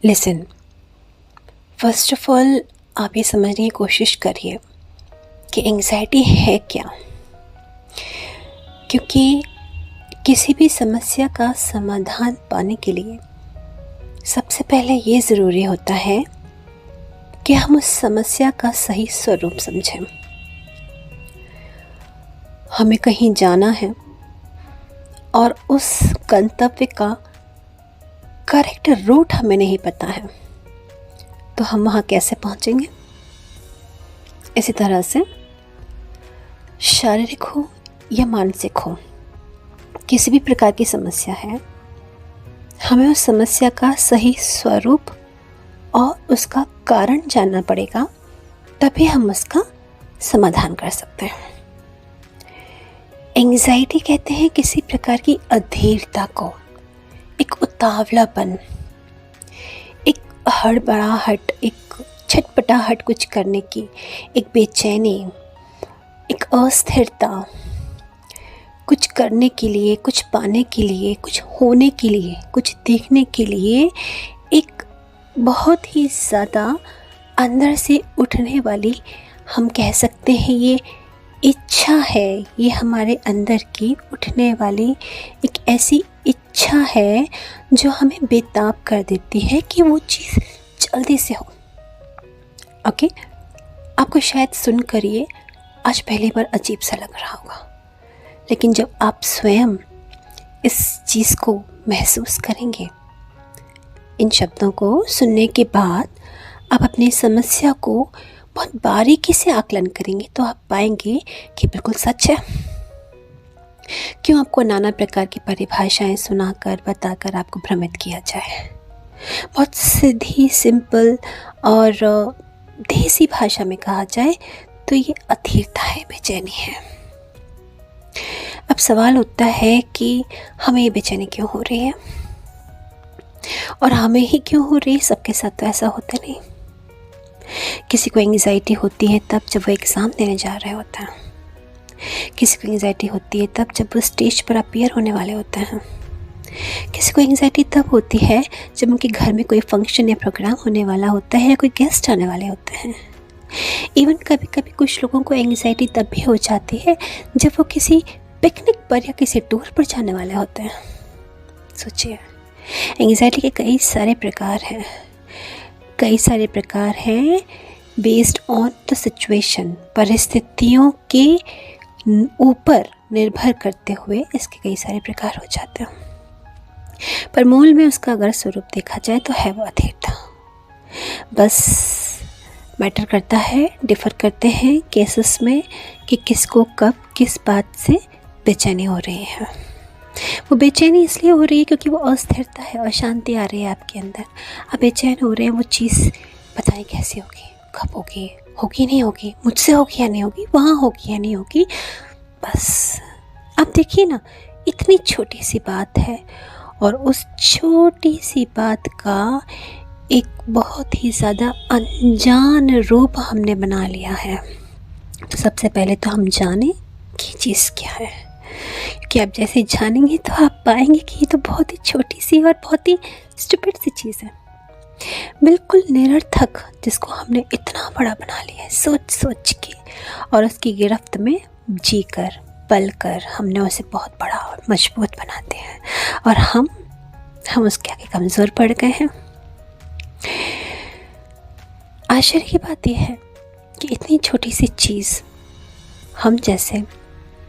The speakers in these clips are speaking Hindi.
लिसन, फर्स्ट ऑफ ऑल आप ये समझने की कोशिश करिए कि एंग्जाइटी है क्या। क्योंकि किसी भी समस्या का समाधान पाने के लिए सबसे पहले ये ज़रूरी होता है कि हम उस समस्या का सही स्वरूप समझें। हमें कहीं जाना है और उस गंतव्य का करेक्ट रूट हमें नहीं पता है, तो हम वहाँ कैसे पहुँचेंगे। इसी तरह से शारीरिक हो या मानसिक हो, किसी भी प्रकार की समस्या है, हमें उस समस्या का सही स्वरूप और उसका कारण जानना पड़ेगा, तभी हम उसका समाधान कर सकते हैं। एंग्जाइटी कहते हैं किसी प्रकार की अधीरता को, एक उतावलापन, एक हड़बड़ाहट, एक छटपटाहट कुछ करने की, एक बेचैनी, एक अस्थिरता, कुछ करने के लिए, कुछ पाने के लिए, कुछ होने के लिए, कुछ देखने के लिए एक बहुत ही ज़्यादा अंदर से उठने वाली, हम कह सकते हैं ये इच्छा है, ये हमारे अंदर की उठने वाली एक ऐसी इच्छा है जो हमें बेताब कर देती है कि वो चीज़ जल्दी से हो। ओके, आपको शायद सुनकर ये आज पहली बार अजीब सा लग रहा होगा, लेकिन जब आप स्वयं इस चीज़ को महसूस करेंगे, इन शब्दों को सुनने के बाद आप अपनी समस्या को बहुत बारीकी से आकलन करेंगे, तो आप पाएंगे कि बिल्कुल सच है। क्यों आपको नाना प्रकार की परिभाषाएं सुनाकर बताकर आपको भ्रमित किया जाए। बहुत सीधी, सिंपल और देसी भाषा में कहा जाए तो ये अधीरता है, बेचैनी है। अब सवाल उठता है कि हमें ये बेचैनी क्यों हो रही है, और हमें ही क्यों हो रही है। सबके साथ तो ऐसा होता नहीं। किसी को एंग्जाइटी होती है तब जब वो एग्ज़ाम देने जा रहे होता है, किसी को एंग्जाइटी होती है तब जब वो स्टेज पर अपीयर होने वाले होते हैं, किसी को एंग्जाइटी तब होती है जब उनके घर में कोई फंक्शन या प्रोग्राम होने वाला होता है या कोई गेस्ट आने वाले होते हैं। इवन कभी कभी कुछ लोगों को एंग्जाइटी तब भी हो जाती है जब वो किसी पिकनिक पर या किसी टूर पर जाने वाले होते हैं। सोचिए, एंग्जाइटी के कई सारे प्रकार हैं बेस्ड ऑन द सिचुएशन, परिस्थितियों के ऊपर निर्भर करते हुए इसके कई सारे प्रकार हो जाते हैं। पर मूल में उसका अगर स्वरूप देखा जाए तो है वो अधीरता। बस मैटर करता है, डिफ़र करते हैं केसेस में कि किसको कब किस बात से बेचैनी हो रही है। वो बेचैनी इसलिए हो रही है क्योंकि वो अस्थिरता है, अशांति आ रही है आपके अंदर। आप बेचैन हो रहे हैं, वो चीज़ पता नहीं कैसी होगी, कब होगी, होगी नहीं होगी, मुझसे होगी या नहीं होगी, वहाँ होगी या नहीं होगी। बस आप देखिए ना, इतनी छोटी सी बात है और उस छोटी सी बात का एक बहुत ही ज़्यादा अनजान रूप हमने बना लिया है। तो सबसे पहले तो हम जानें कि चीज़ क्या है, क्योंकि आप जैसे जानेंगे तो आप पाएंगे कि ये तो बहुत ही छोटी सी और बहुत ही स्टूपिड सी चीज़ है, बिल्कुल निरर्थक, जिसको हमने इतना बड़ा बना लिया है सोच सोच के, और उसकी गिरफ्त में जी कर पल कर हमने उसे बहुत बड़ा और मजबूत बनाते हैं, और हम उसके आगे कमज़ोर पड़ गए हैं। आश्चर्य की बात यह है कि इतनी छोटी सी चीज़ हम जैसे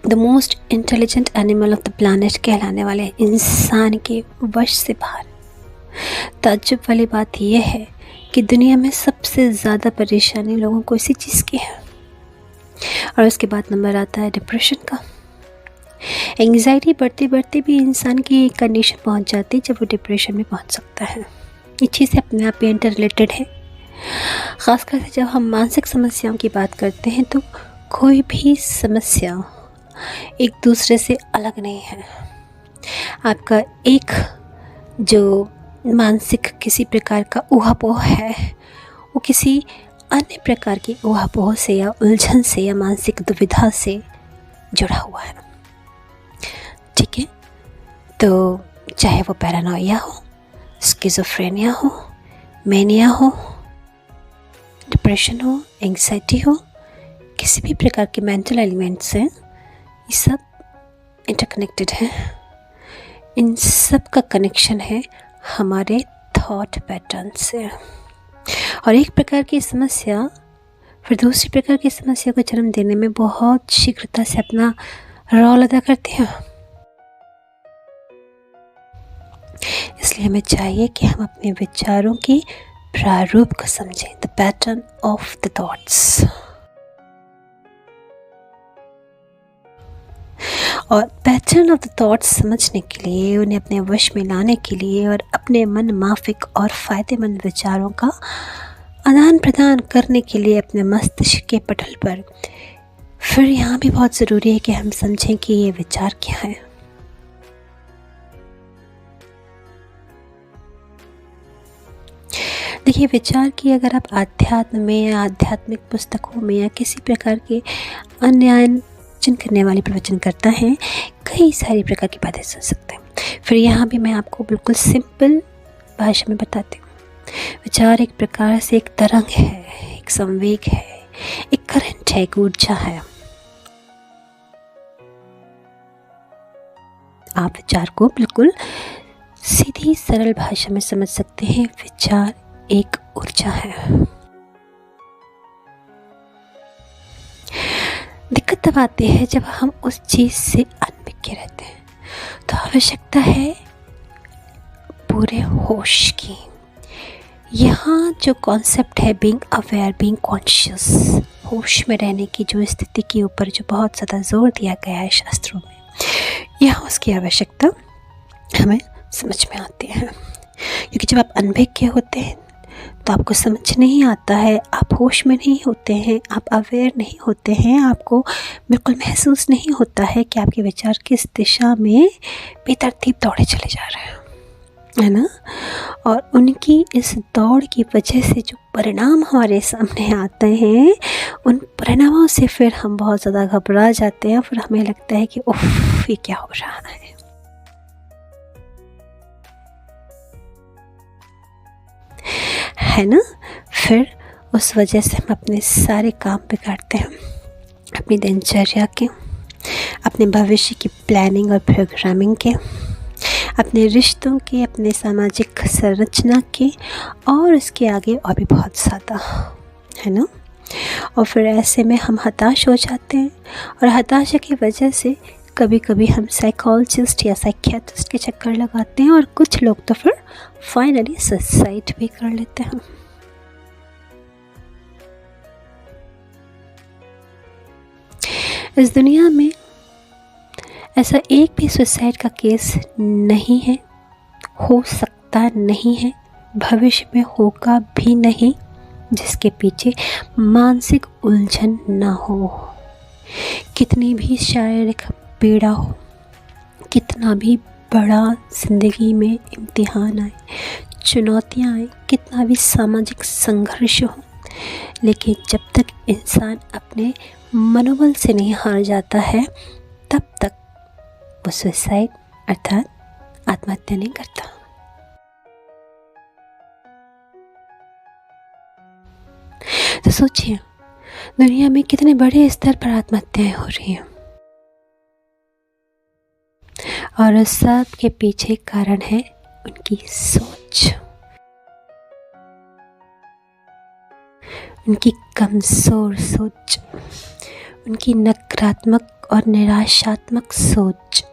the most intelligent animal of the planet कहलाने वाले इंसान के वश से बाहर। ताज्जुब वाली बात यह है कि दुनिया में सबसे ज़्यादा परेशानी लोगों को इसी चीज़ की है, और उसके बाद नंबर आता है डिप्रेशन का। एंग्जाइटी बढ़ते बढ़ते भी इंसान की एक कंडीशन पहुंच जाती है जब वो डिप्रेशन में पहुंच सकता है। ये चीज़ अपने आप में इंटर रिलेटेड है। ख़ासकर से जब हम मानसिक समस्याओं की बात करते हैं तो कोई भी समस्या एक दूसरे से अलग नहीं है। आपका एक जो मानसिक किसी प्रकार का ऊहापोह है, वो किसी अन्य प्रकार की ऊहापोह से या उलझन से या मानसिक दुविधा से जुड़ा हुआ है। ठीक है, तो चाहे वो पैरानोया हो, स्किज़ोफ्रेनिया हो, मैनिया हो, डिप्रेशन हो, एंग्जाइटी हो, किसी भी प्रकार के मेंटल एलिमेंट्स हैं, ये सब इंटरकनेक्टेड हैं। इन सब का कनेक्शन है हमारे थॉट पैटर्न से। और एक प्रकार की समस्या फिर दूसरी प्रकार की समस्या को जन्म देने में बहुत शीघ्रता से अपना रोल अदा करती है। इसलिए हमें चाहिए कि हम अपने विचारों की प्रारूप को समझें, the pattern of the thoughts. और पैटर्न ऑफ द थॉट्स समझने के लिए, उन्हें अपने वश में लाने के लिए और अपने मन माफिक और फ़ायदेमंद विचारों का आदान प्रदान करने के लिए अपने मस्तिष्क के पटल पर फिर यहाँ भी बहुत ज़रूरी है कि हम समझें कि ये विचार क्या है। देखिए, विचार की अगर आप आध्यात्म में या आध्यात्मिक पुस्तकों में या किसी प्रकार के अन्य करने वाली प्रवचन करता है, कई सारी प्रकार की बातें सुन सकते हैं। फिर यहाँ भी मैं आपको बिल्कुल सिंपल भाषा में बताती हूँ। विचार एक प्रकार से एक तरंग है, एक संवेग है, एक करंट है, एक ऊर्जा है। आप विचार को बिल्कुल सीधी सरल भाषा में समझ सकते हैं। विचार एक ऊर्जा है। दिक्कत तब आती है जब हम उस चीज़ से अनभिज्ञ रहते हैं। तो आवश्यकता है पूरे होश की। यहाँ जो कॉन्सेप्ट है बीइंग अवेयर, बीइंग कॉन्शियस, होश में रहने की जो स्थिति के ऊपर जो बहुत ज़्यादा जोर दिया गया है शास्त्रों में, यहाँ उसकी आवश्यकता हमें समझ में आती है। क्योंकि जब आप अनभिज्ञ होते हैं तो आपको समझ नहीं आता है, आप होश में नहीं होते हैं, आप अवेयर नहीं होते हैं, आपको बिल्कुल महसूस नहीं होता है कि आपके विचार किस दिशा में बेतरतीब दौड़े चले जा रहे हैं, है ना। और उनकी इस दौड़ की वजह से जो परिणाम हमारे सामने आते हैं, उन परिणामों से फिर हम बहुत ज़्यादा घबरा जाते हैं। फिर हमें लगता है कि उफ, ये क्या हो रहा है ना। फिर उस वजह से हम अपने सारे काम बिगाड़ते हैं, अपनी दिनचर्या के, अपने भविष्य की प्लानिंग और प्रोग्रामिंग के, अपने रिश्तों के, अपने सामाजिक संरचना के, और इसके आगे और भी बहुत ज़्यादा, है ना। और फिर ऐसे में हम हताश हो जाते हैं, और हताशा की वजह से कभी कभी हम साइकोलॉजिस्ट या साइकियाट्रिस्ट के चक्कर लगाते हैं, और कुछ लोग तो फिर फाइनली सुसाइड भी कर लेते हैं। इस दुनिया में ऐसा एक भी सुसाइड का केस नहीं है, हो सकता नहीं है, भविष्य में होगा भी नहीं, जिसके पीछे मानसिक उलझन ना हो। कितनी भी शारीरिक पीड़ा हो, कितना भी बड़ा ज़िंदगी में इम्तिहान आए, चुनौतियाँ आए, कितना भी सामाजिक संघर्ष हो, लेकिन जब तक इंसान अपने मनोबल से नहीं हार जाता है, तब तक वो सुसाइड अर्थात आत्महत्या नहीं करता। तो सोचिए, दुनिया में कितने बड़े स्तर पर आत्महत्याएं हो रही हैं, और उस सब के पीछे कारण है उनकी सोच, उनकी कमज़ोर सोच, उनकी नकारात्मक और निराशात्मक सोच,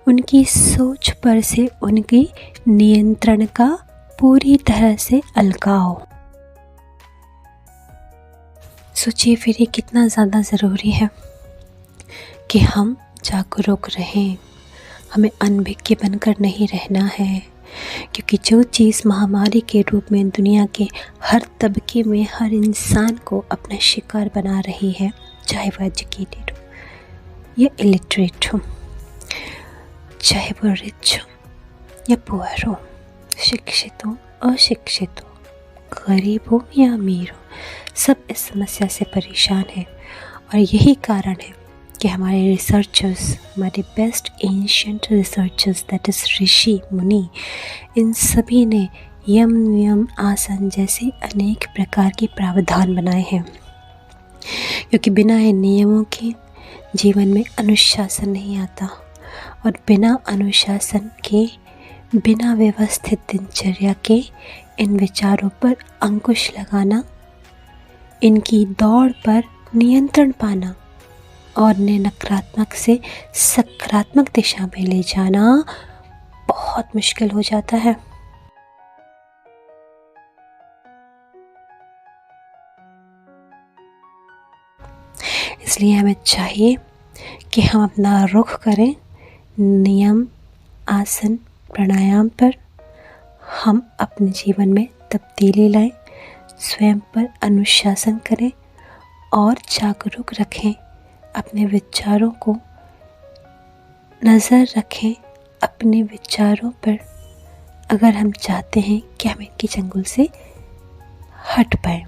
उनकी सोच पर से उनकी नियंत्रण का पूरी तरह से अलगाव। सोचिए फिर ये कितना ज़्यादा ज़रूरी है कि हम जागरूक रहें, हमें अनभिज्ञ बनकर नहीं रहना है। क्योंकि जो चीज़ महामारी के रूप में दुनिया के हर तबके में हर इंसान को अपना शिकार बना रही है, चाहे वह एजुकेटेड हो या इलिटरेट हो, चाहे वो रिच हो या पुअर हो, शिक्षित हो अशिक्षित हो, गरीब हो या अमीर हो, सब इस समस्या से परेशान हैं। और यही कारण है कि हमारे रिसर्चर्स, हमारे best ancient researchers, that is ऋषि मुनि, इन सभी ने यम नियम आसन जैसे अनेक प्रकार के प्रावधान बनाए हैं, क्योंकि बिना इन नियमों के जीवन में अनुशासन नहीं आता, और बिना अनुशासन के, बिना व्यवस्थित दिनचर्या के इन विचारों पर अंकुश लगाना, इनकी दौड़ पर नियंत्रण पाना और इन्हें नकारात्मक से सकारात्मक दिशा में ले जाना बहुत मुश्किल हो जाता है। इसलिए हमें चाहिए कि हम अपना रुख करें नियम, आसन, प्राणायाम पर। हम अपने जीवन में तब्दीली लाएं, स्वयं पर अनुशासन करें और जागरूक रखें अपने विचारों को, नज़र रखें अपने विचारों पर, अगर हम चाहते हैं कि हम इनके चंगुल से हट पाएं।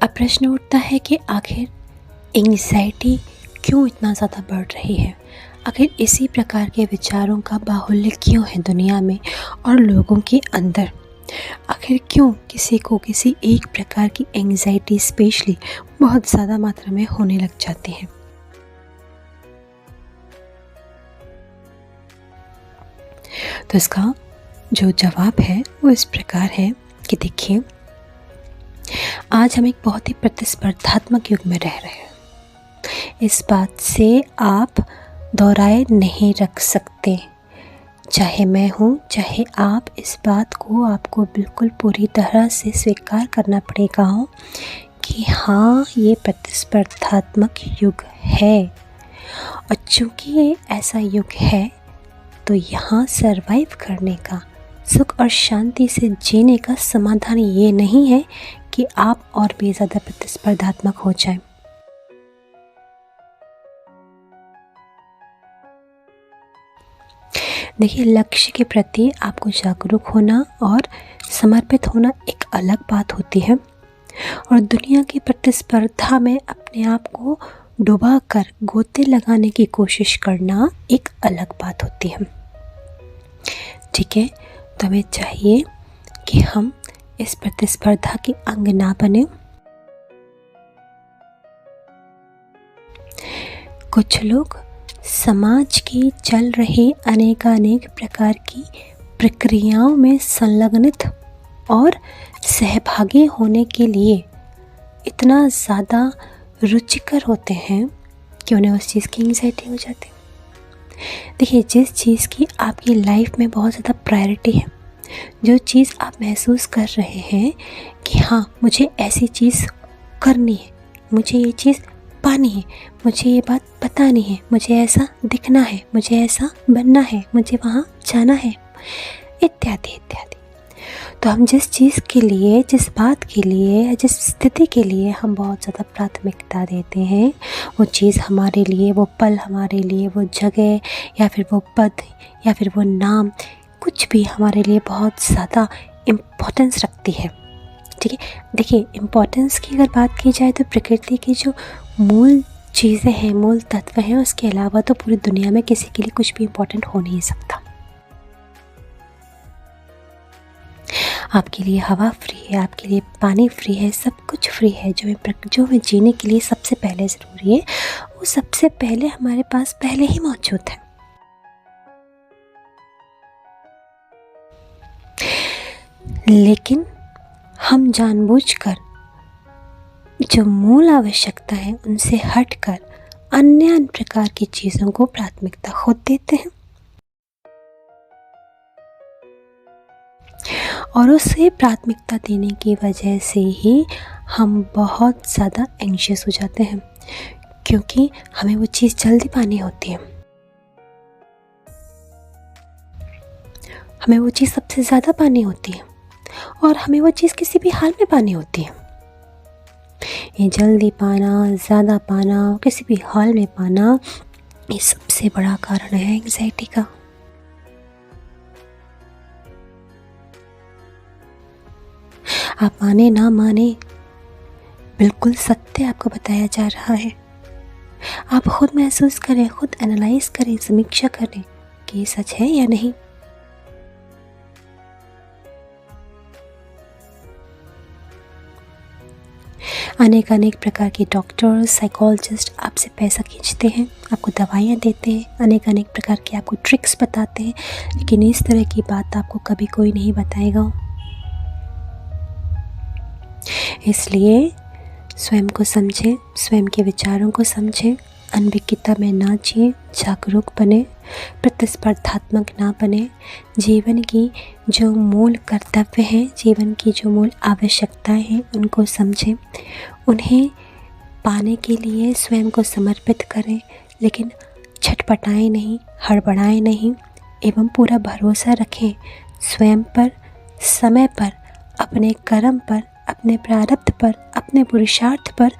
अब प्रश्न उठता है कि आखिर एंग्जाइटी क्यों इतना ज़्यादा बढ़ रही है? आखिर इसी प्रकार के विचारों का बाहुल्य क्यों है दुनिया में और लोगों के अंदर? आखिर क्यों किसी को किसी एक प्रकार की एंग्जाइटी स्पेशली बहुत ज़्यादा मात्रा में होने लग जाती है? तो इसका जो जवाब है वो इस प्रकार है कि देखिए, आज हम एक बहुत ही प्रतिस्पर्धात्मक युग में रह रहे हैं। इस बात से आप दोहराए नहीं रख सकते, चाहे मैं हूँ चाहे आप, इस बात को आपको बिल्कुल पूरी तरह से स्वीकार करना पड़ेगा कि हाँ, ये प्रतिस्पर्धात्मक युग है। और चूँकि ये ऐसा युग है तो यहाँ सरवाइव करने का, सुख और शांति से जीने का समाधान ये नहीं है कि आप और भी ज़्यादा प्रतिस्पर्धात्मक हो जाएं। देखिए, लक्ष्य के प्रति आपको जागरूक होना और समर्पित होना एक अलग बात होती है, और दुनिया की प्रतिस्पर्धा में अपने आप को डुबा कर गोते लगाने की कोशिश करना एक अलग बात होती है। ठीक है, तो हमें चाहिए कि हम इस प्रतिस्पर्धा के अंग ना बने। कुछ लोग समाज की चल रही अनेकानेक प्रकार की प्रक्रियाओं में संलग्नित और सहभागी होने के लिए इतना ज़्यादा रुचिकर होते हैं कि उन्हें उस चीज़ की एंग्जाइटी हो जाती है। देखिए, जिस चीज़ की आपकी लाइफ में बहुत ज़्यादा प्रायोरिटी है, जो चीज़ आप महसूस कर रहे हैं कि हाँ, मुझे ऐसी चीज़ करनी है, मुझे ये चीज़ पानी है, मुझे ये बात बतानी है, मुझे ऐसा दिखना है, मुझे ऐसा बनना है, मुझे वहाँ जाना है, इत्यादि इत्यादि। तो हम जिस चीज़ के लिए, जिस बात के लिए, जिस स्थिति के लिए हम बहुत ज़्यादा प्राथमिकता देते हैं, वो चीज़ हमारे लिए, वो पल हमारे लिए, वो जगह या फिर वो पद या फिर वो नाम, कुछ भी हमारे लिए बहुत ज़्यादा इम्पोर्टेंस रखती है। ठीक है, देखिए, इम्पोर्टेंस की अगर बात की जाए तो प्रकृति की जो मूल चीज़ें हैं, मूल तत्व हैं, उसके अलावा तो पूरी दुनिया में किसी के लिए कुछ भी इम्पोर्टेंट हो नहीं सकता। आपके लिए हवा फ्री है, आपके लिए पानी फ्री है, सब कुछ फ्री है। जो हमें जीने के लिए सबसे पहले ज़रूरी है, वो सबसे पहले हमारे पास पहले ही मौजूद है। लेकिन हम जानबूझकर जो मूल आवश्यकता है उनसे हटकर अन्य प्रकार की चीज़ों को प्राथमिकता खुद देते हैं, और उसे प्राथमिकता देने की वजह से ही हम बहुत ज़्यादा एंग्शियस हो जाते हैं, क्योंकि हमें वो चीज़ जल्दी पानी होती है, हमें वो चीज़ सबसे ज़्यादा पानी होती है, और हमें वो चीज़ किसी भी हाल में पानी होती है। ये जल्दी पाना, ज़्यादा पाना, किसी भी हाल में पाना, ये सबसे बड़ा कारण है एंग्जाइटी का। आप माने ना माने, बिल्कुल सत्य आपको बताया जा रहा है। आप खुद महसूस करें, खुद एनालाइज करें, समीक्षा करें कि ये सच है या नहीं। अनेक अनेक प्रकार के डॉक्टर्स, साइकोलॉजिस्ट आपसे पैसा खींचते हैं, आपको दवाइयाँ देते हैं, अनेक अनेक प्रकार के आपको ट्रिक्स बताते हैं, लेकिन इस तरह की बात आपको कभी कोई नहीं बताएगा। इसलिए स्वयं को समझें, स्वयं के विचारों को समझें, अनभिज्ञता में ना जिए, जागरूक बने, प्रतिस्पर्धात्मक ना बने। जीवन की जो मूल कर्तव्य हैं, जीवन की जो मूल आवश्यकताएं हैं, उनको समझें, उन्हें पाने के लिए स्वयं को समर्पित करें, लेकिन छटपटाएं नहीं, हड़बड़ाएं नहीं, एवं पूरा भरोसा रखें स्वयं पर, समय पर, अपने कर्म पर, अपने प्रारब्ध पर, अपने पुरुषार्थ पर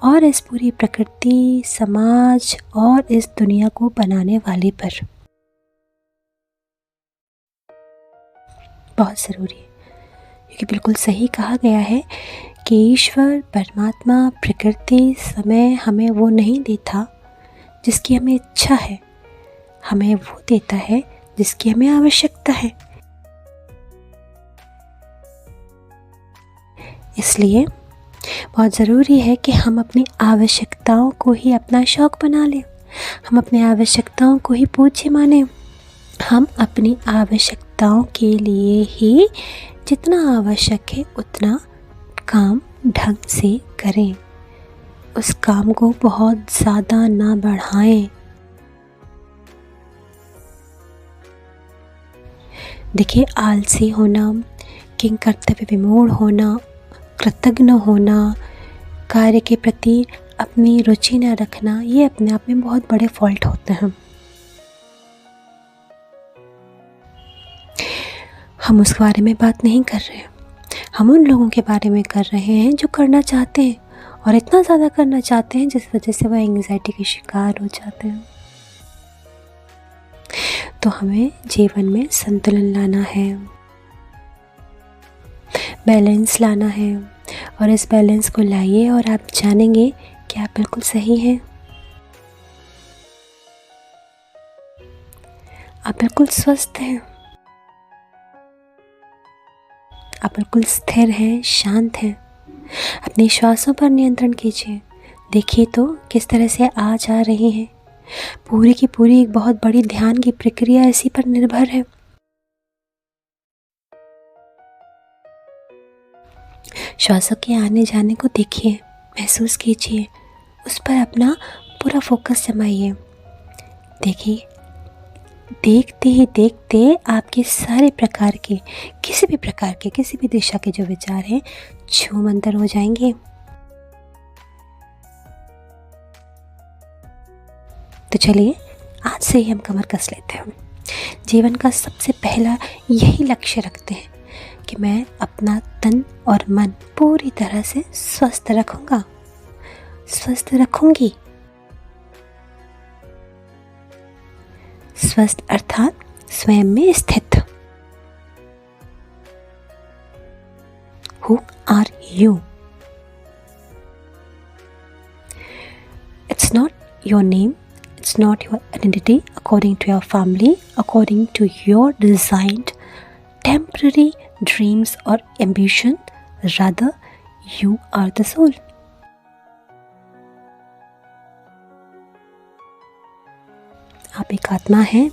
और इस पूरी प्रकृति, समाज और इस दुनिया को बनाने वाले पर। बहुत ज़रूरी है, क्योंकि बिल्कुल सही कहा गया है कि ईश्वर, परमात्मा, प्रकृति, समय हमें वो नहीं देता जिसकी हमें इच्छा है, हमें वो देता है जिसकी हमें आवश्यकता है। इसलिए बहुत ज़रूरी है कि हम अपनी आवश्यकताओं को ही अपना शौक़ बना लें, हम अपनी आवश्यकताओं को ही पूज्य मानें, हम अपनी आवश्यकताओं के लिए ही जितना आवश्यक है उतना काम ढंग से करें, उस काम को बहुत ज़्यादा ना बढ़ाएं। देखिए, आलसी होना, किंग कर्तव्य विमूढ़ होना, कृतज्ञ होना, कार्य के प्रति अपनी रुचि न रखना, ये अपने आप में बहुत बड़े फॉल्ट होते हैं। हम उस बारे में बात नहीं कर रहे हैं, हम उन लोगों के बारे में कर रहे हैं जो करना चाहते हैं और इतना ज़्यादा करना चाहते हैं जिस वजह से वह एंग्जाइटी के शिकार हो जाते हैं। तो हमें जीवन में संतुलन लाना है, बैलेंस लाना है, और इस बैलेंस को लाइए और आप जानेंगे कि आप बिल्कुल सही हैं, आप बिल्कुल स्वस्थ हैं, आप बिल्कुल स्थिर हैं, शांत हैं। अपने श्वासों पर नियंत्रण कीजिए, देखिए तो किस तरह से आ जा रही हैं। पूरी की पूरी एक बहुत बड़ी ध्यान की प्रक्रिया इसी पर निर्भर है। श्वासों के आने जाने को देखिए, महसूस कीजिए, उस पर अपना पूरा फोकस जमाइए। देखिए, देखते ही देखते आपके सारे प्रकार के, किसी भी प्रकार के, किसी भी दिशा के जो विचार हैं छूमंतर हो जाएंगे। तो चलिए, आज से ही हम कमर कस लेते हैं। जीवन का सबसे पहला यही लक्ष्य रखते हैं कि मैं अपना तन और मन पूरी तरह से स्वस्थ रखूँगा, स्वस्थ रखूँगी। स्वस्थ अर्थात स्वयं में स्थित। Who are you? It's not your name, it's not your identity according to your family, according to your designed temporary dreams or ambition. Rather, you are the soul. आप एक आत्मा हैं,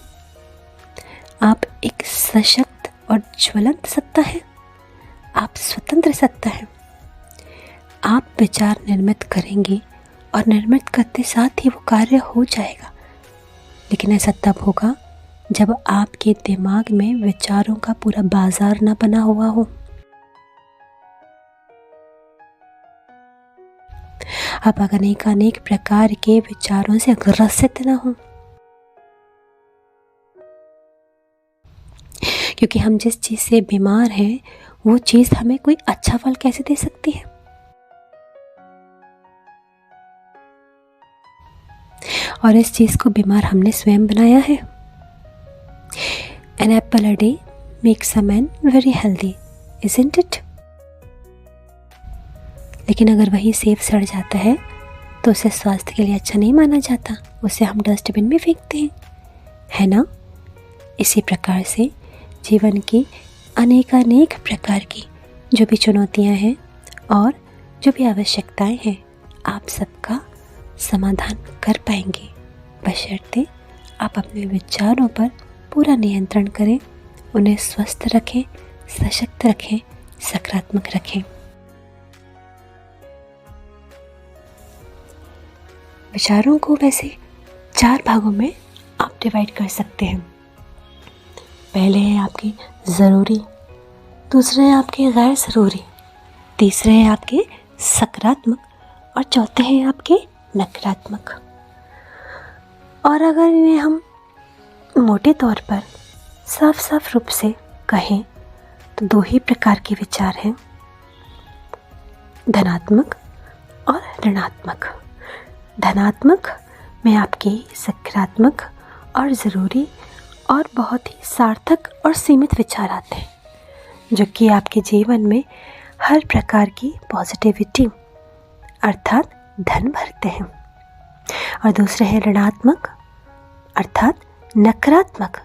आप एक सशक्त और ज्वलंत सत्ता है, आप स्वतंत्र सत्ता है। आप विचार निर्मित करेंगे और निर्मित करते साथ ही वो कार्य हो जाएगा, लेकिन ऐसा तब होगा जब आपके दिमाग में विचारों का पूरा बाजार ना बना हुआ हो। आप अनेक प्रकार के विचारों से ग्रसित ना हो, क्योंकि हम जिस चीज़ से बीमार हैं वो चीज़ हमें कोई अच्छा फल कैसे दे सकती है। और इस चीज़ को बीमार हमने स्वयं बनाया है। An apple a day makes a man very healthy, isn't it? लेकिन अगर वही सेब सड़ जाता है तो उसे स्वास्थ्य के लिए अच्छा नहीं माना जाता, उसे हम डस्टबिन में फेंकते हैं, है ना। इसी प्रकार से जीवन की अनेकानेक प्रकार की जो भी चुनौतियां हैं और जो भी आवश्यकताएं हैं, आप सबका समाधान कर पाएंगे, बशर्ते आप अपने विचारों पर पूरा नियंत्रण करें, उन्हें स्वस्थ रखें, सशक्त रखें, सकारात्मक रखें। विचारों को वैसे 4 भागों में आप डिवाइड कर सकते हैं। पहले है आपके ज़रूरी, दूसरे है आपके गैर ज़रूरी, तीसरे है आपके सकारात्मक और चौथे हैं आपके नकारात्मक। और अगर इन्हें हम मोटे तौर पर साफ रूप से कहें तो 2 ही प्रकार के विचार हैं, धनात्मक और ऋणात्मक। धनात्मक में आपके सकारात्मक और ज़रूरी और बहुत ही सार्थक और सीमित विचार आते हैं, जो कि आपके जीवन में हर प्रकार की पॉजिटिविटी अर्थात धन भरते हैं। और दूसरे हैं ऋणात्मक अर्थात नकारात्मक,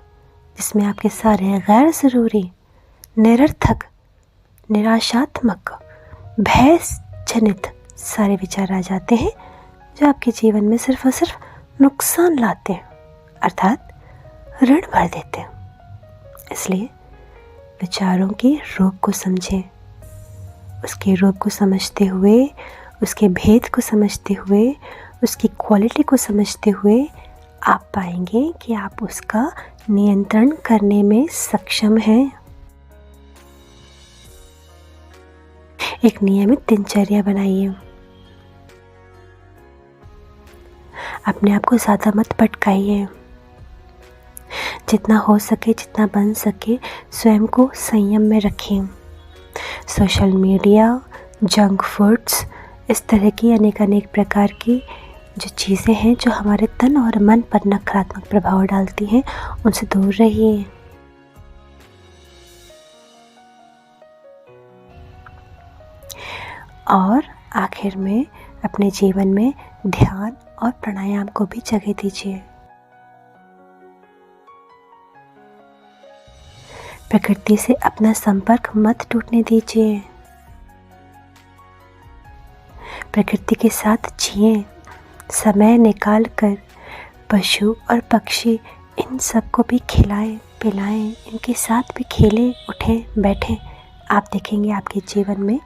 जिसमें आपके सारे गैर ज़रूरी, निरर्थक, निराशात्मक, भय जनित सारे विचार आ जाते हैं, जो आपके जीवन में सिर्फ और सिर्फ नुकसान लाते हैं, अर्थात ऋण भर देते हैं। इसलिए विचारों के रूप को समझें, उसके रूप को समझते हुए, उसके भेद को समझते हुए, उसकी क्वालिटी को समझते हुए आप पाएंगे कि आप उसका नियंत्रण करने में सक्षम हैं। एक नियमित दिनचर्या बनाइए। अपने आप को ज़्यादा मत भटकाइए। जितना हो सके, जितना बन सके, स्वयं को संयम में रखें। सोशल मीडिया, जंक फूड्स, इस तरह की अनेक प्रकार की जो चीज़ें हैं जो हमारे तन और मन पर नकारात्मक प्रभाव डालती हैं, उनसे दूर रहिए। और आखिर में अपने जीवन में ध्यान और प्राणायाम को भी जगह दीजिए। प्रकृति से अपना संपर्क मत टूटने दीजिए। प्रकृति के साथ जिए। समय निकाल कर पशु और पक्षी इन सबको भी खिलाएं, पिलाएं, इनके साथ भी खेलें, उठें, बैठें। आप देखेंगे आपके जीवन में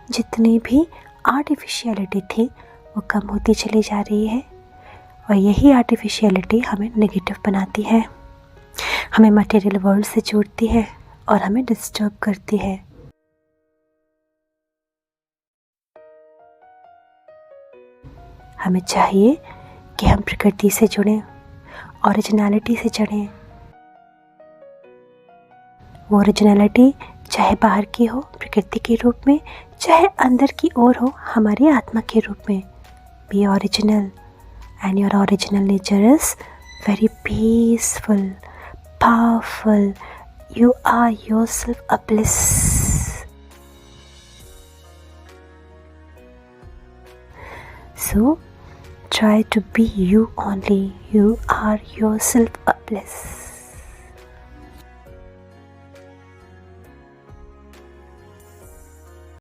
जितनी भी आर्टिफिशियलिटी थी वो कम होती चली जा रही है, और यही आर्टिफिशियलिटी हमें नेगेटिव बनाती है, हमें मटेरियल वर्ल्ड से जोड़ती है और हमें डिस्टर्ब करती है। हमें चाहिए कि हम प्रकृति से जुड़ें, ओरिजिनलिटी से जुड़ें। वो ओरिजिनलिटी चाहे बाहर की हो प्रकृति के रूप में, चाहे अंदर की ओर हो हमारी आत्मा के रूप में। B original and your original nature is very peaceful, powerful. You are yourself a bliss. So try to be you only. You are yourself a bliss.